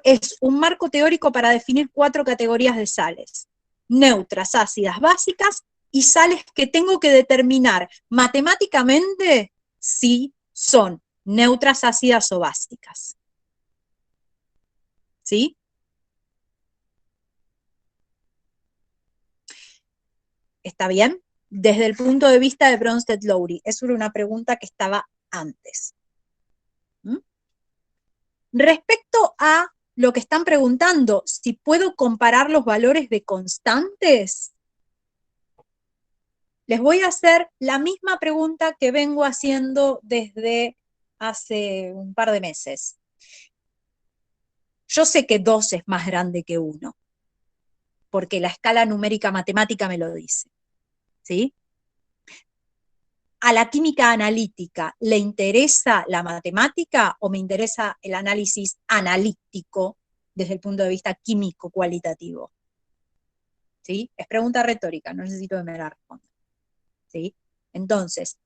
S1: es un marco teórico para definir 4 categorías de sales: neutras, ácidas, básicas y sales que tengo que determinar matemáticamente si son neutras, ácidas o básicas. ¿Sí? ¿Está bien? Desde el punto de vista de Bronsted-Lowry. Eso era una pregunta que estaba antes. ¿Mm? Respecto a lo que están preguntando, si puedo comparar los valores de constantes, les voy a hacer la misma pregunta que vengo haciendo desde hace un par de meses. Yo sé que 2 es más grande que 1, porque la escala numérica matemática me lo dice, ¿sí? ¿A la química analítica le interesa la matemática o me interesa el análisis analítico desde el punto de vista químico cualitativo? ¿Sí? Es pregunta retórica, no necesito que me la respondan. ¿Sí? Entonces,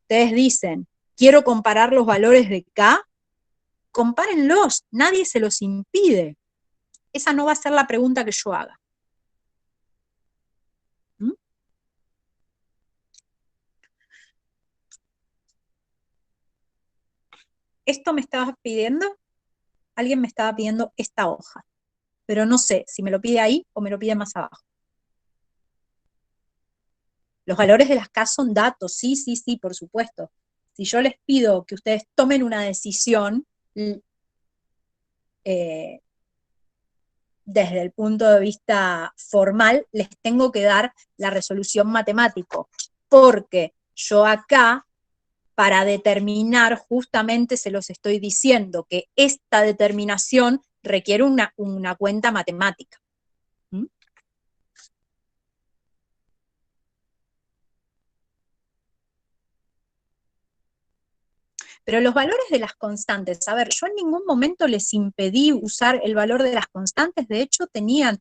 S1: ustedes dicen, quiero comparar los valores de K, compárenlos, nadie se los impide. Esa no va a ser la pregunta que yo haga. ¿Mm? Esto me estaba pidiendo, alguien me estaba pidiendo esta hoja, pero no sé si me lo pide ahí o me lo pide más abajo. Los valores de las K son datos, sí, sí, sí, por supuesto. Si yo les pido que ustedes tomen una decisión, desde el punto de vista formal, les tengo que dar la resolución matemático, porque yo acá, para determinar, justamente se los estoy diciendo, que esta determinación requiere una cuenta matemática. ¿Mm? Pero los valores de las constantes, a ver, yo en ningún momento les impedí usar el valor de las constantes, de hecho tenían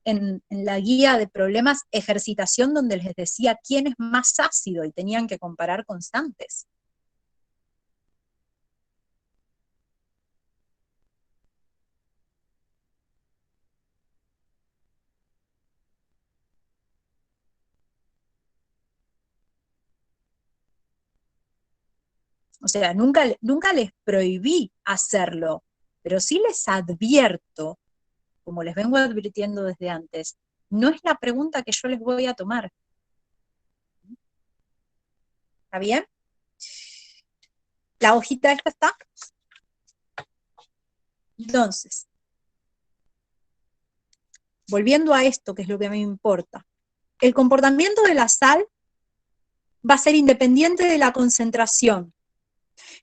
S1: en la guía de problemas ejercitación donde les decía quién es más ácido y tenían que comparar constantes. O sea, nunca les prohibí hacerlo, pero sí les advierto, como les vengo advirtiendo desde antes, no es la pregunta que yo les voy a tomar. ¿Está bien? La hojita esta está. Entonces, volviendo a esto, que es lo que a mí me importa, el comportamiento de la sal va a ser independiente de la concentración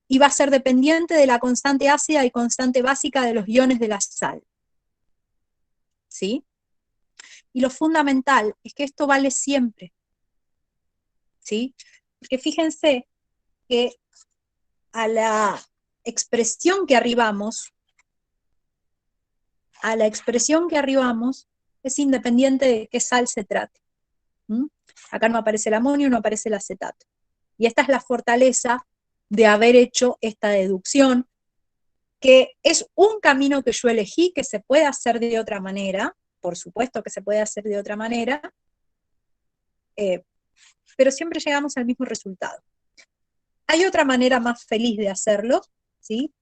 S1: y va a ser dependiente de la constante ácida y constante básica de los iones de la sal. ¿Sí? Y lo fundamental es que esto vale siempre. ¿Sí? Porque fíjense que a la expresión que arribamos, es independiente de qué sal se trate. ¿Mm? Acá no aparece el amonio, no aparece el acetato. Y esta es la fortaleza de haber hecho esta deducción, que es un camino que yo elegí, que se puede hacer de otra manera, por supuesto que se puede hacer de otra manera, pero siempre llegamos al mismo resultado. Hay otra manera más feliz de hacerlo, ¿sí?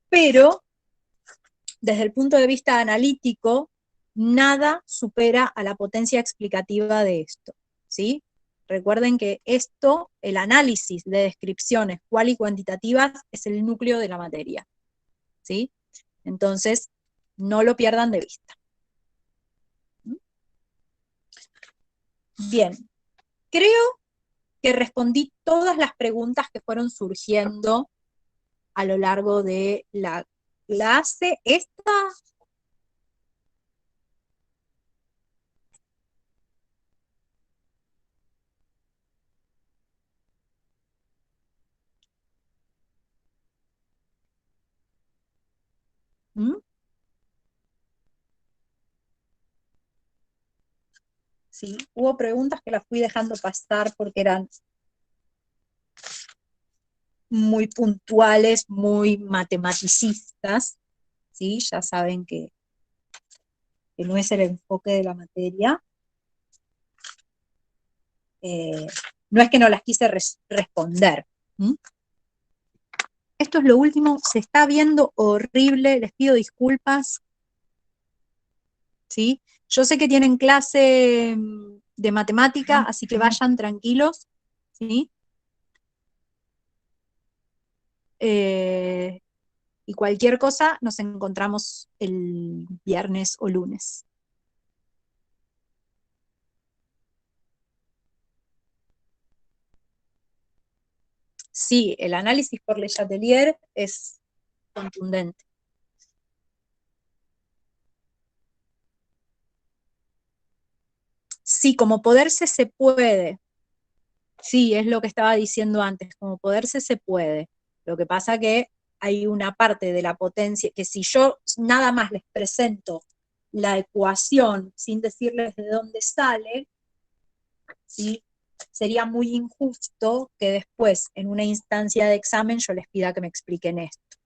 S1: Pero desde el punto de vista analítico, nada supera a la potencia explicativa de esto, ¿sí? Recuerden que esto, el análisis de descripciones cual y cuantitativas, es el núcleo de la materia, ¿sí? Entonces, no lo pierdan de vista. Bien, creo que respondí todas las preguntas que fueron surgiendo a lo largo de la clase. Esta ¿Mm? Sí, hubo preguntas que las fui dejando pasar porque eran muy puntuales, muy matematicistas, ¿sí? Ya saben que no es el enfoque de la materia. No es que no las quise responder. ¿Mm? Esto es lo último, se está viendo horrible, les pido disculpas, ¿sí? Yo sé que tienen clase de matemática, así que vayan tranquilos, ¿sí? Y cualquier cosa nos encontramos el viernes o lunes. Sí, el análisis por Le Chatelier es contundente. Sí, como poderse se puede. Sí, es lo que estaba diciendo antes, como poderse se puede. Lo que pasa que hay una parte de la potencia, que si yo nada más les presento la ecuación sin decirles de dónde sale, ¿sí? Sería muy injusto que después, en una instancia de examen, yo les pida que me expliquen esto,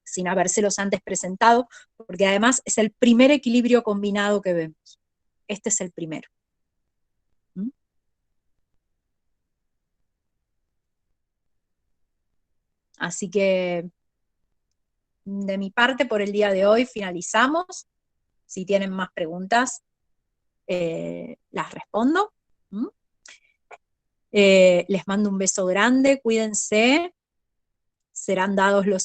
S1: sin habérselos antes presentado, porque además es el primer equilibrio combinado que vemos. Este es el primero. ¿Mm? Así que, de mi parte, por el día de hoy finalizamos. Si tienen más preguntas, las respondo. ¿Mm? Les mando un beso grande, cuídense, serán dados los